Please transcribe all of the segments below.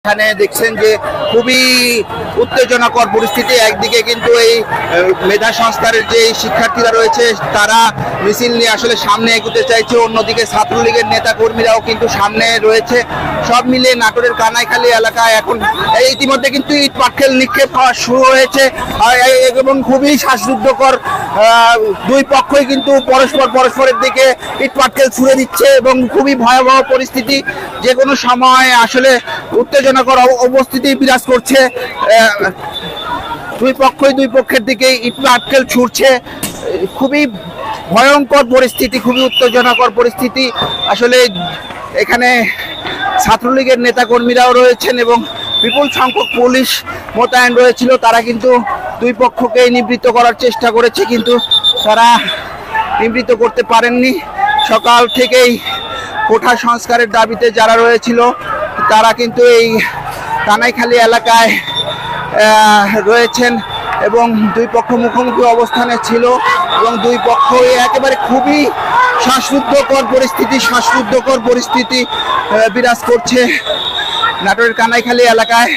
এখানে দেখছেন যে খুবই উত্তেজনাকর পরিস্থিতি। একদিকে কিন্তু এই মেধা সংস্কারের যে শিক্ষার্থীরা রয়েছে তারা মিছিল নিয়ে আসলে সামনে এগোতে চাইছে, অন্যদিকে ছাত্রলীগের নেতা কর্মীরাও কিন্তু সামনে রয়েছে। সব মিলিয়ে নাটোরের কানাইখালী এলাকায় এখন ইতিমধ্যে কিন্তু ইট পাটকেল নিক্ষেপ হওয়া শুরু হয়েছে এবং খুবই শ্বাসরুদ্ধকর। দুই পক্ষই কিন্তু পরস্পরের দিকে ইট পাটকেল ছুড়ে দিচ্ছে এবং খুবই ভয়াবহ পরিস্থিতি। যে কোনো সময় আসলে উত্তেজনাকর অবস্থিতি বিরাজ করছে। দুই পক্ষের দিকে ইট পাটকেল ছুড়ছে। খুবই ভয়ঙ্কর পরিস্থিতি, খুবই উত্তেজনাকর পরিস্থিতি। আসলে এখানে ছাত্রলীগের নেতাকর্মীরাও রয়েছেন এবং বিপুল সংখ্যক পুলিশ মোতায়েন রয়েছিল। তারা কিন্তু দুই পক্ষকে নিবৃত্ত করার চেষ্টা করেছে, কিন্তু তারা নিবৃত্ত করতে পারেননি। সকাল থেকেই কোঠা সংস্কারের দাবিতে যারা রয়েছিল তারা কিন্তু এই কানাইখালী এলাকায় রয়েছেন এবং দুই পক্ষ মুখোমুখি অবস্থানে ছিল এবং দুই পক্ষ একেবারে খুবই শ্বাসরুদ্ধকর পরিস্থিতি বিরাজ করছে নাটোরের কানাইখালী এলাকায়।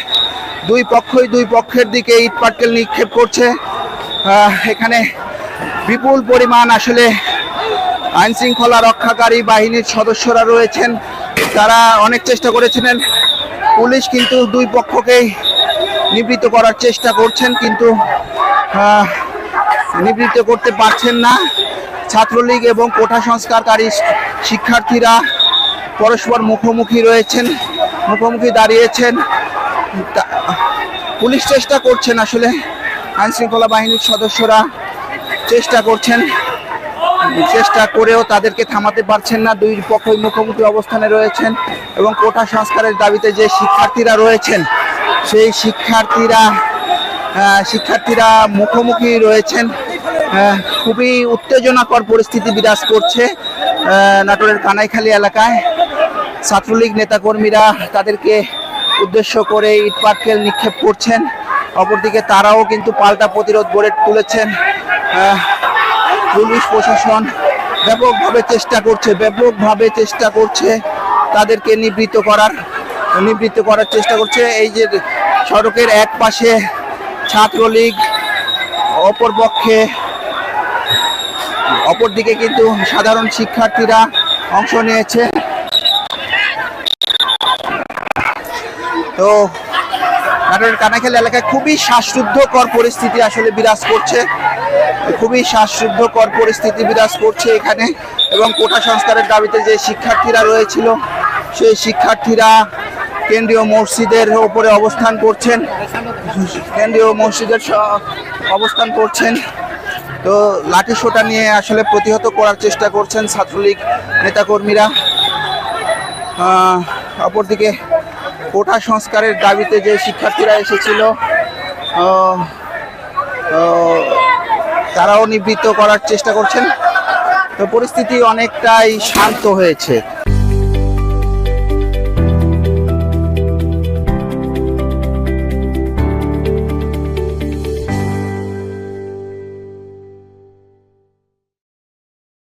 দুই পক্ষের দিকে ইট পাটকেল নিক্ষেপ করছে। এখানে বিপুল পরিমাণ আসলে আইন শৃঙ্খলা রক্ষাকারী বাহিনীর সদস্যরা রয়েছেন। তারা অনেক চেষ্টা করেছিলেন, পুলিশ কিন্তু দুই পক্ষকেই নিবৃত্ত করার চেষ্টা করছেন, কিন্তু নিবৃত্ত করতে পারছেন না। ছাত্রলীগ এবং কোঠা সংস্কারকারী শিক্ষার্থীরা পরস্পর মুখোমুখি দাঁড়িয়েছেন। পুলিশ চেষ্টা করছেন, আসলে আইন শৃঙ্খলা বাহিনীর সদস্যরা চেষ্টা করেও তাদেরকে থামাতে পারছেন না। দুই পক্ষই মুখোমুখি অবস্থানে রয়েছেন এবং কোঠা সংস্কারের দাবিতে যে শিক্ষার্থীরা রয়েছেন সেই শিক্ষার্থীরা মুখোমুখি রয়েছেন। খুবই উত্তেজনাকর পরিস্থিতি বিরাজ করছে নাটোরের কানাইখালী এলাকায়। ছাত্রলীগ নেতাকর্মীরা তাদেরকে উদ্দেশ্য করে ইট পাটকেল নিক্ষেপ করছেন, অপরদিকে তারাও কিন্তু পাল্টা প্রতিরোধ গড়ে তুলেছেন। পুলিশ প্রশাসন ব্যাপকভাবে চেষ্টা করছে তাদেরকে নিবৃত্ত করার চেষ্টা করছে। এই যে সড়কের এক পাশে ছাত্রলীগ, অপরদিকে কিন্তু সাধারণ শিক্ষার্থীরা অংশ নিয়েছে। তো নাটোরের কানাইখালী এলাকায় খুবই শ্বাসরুদ্ধকর পরিস্থিতি আসলে বিরাজ করছে এখানে। এবং কোঠা সংস্কারের দাবিতে যে শিক্ষার্থীরা রয়েছিল সেই শিক্ষার্থীরা কেন্দ্রীয় মসজিদের উপরে অবস্থান করছেন। তো লাঠি সোঁটা নিয়ে আসলে প্রতিহত করার চেষ্টা করছেন ছাত্রলীগ নেতাকর্মীরা। অপরদিকে কোঠা সংস্কারের দাবিতে যে শিক্ষার্থীরা এসেছিল তারাও নিবৃত্ত করার চেষ্টা করছেন। তো পরিস্থিতি অনেকটাই শান্ত হয়েছে।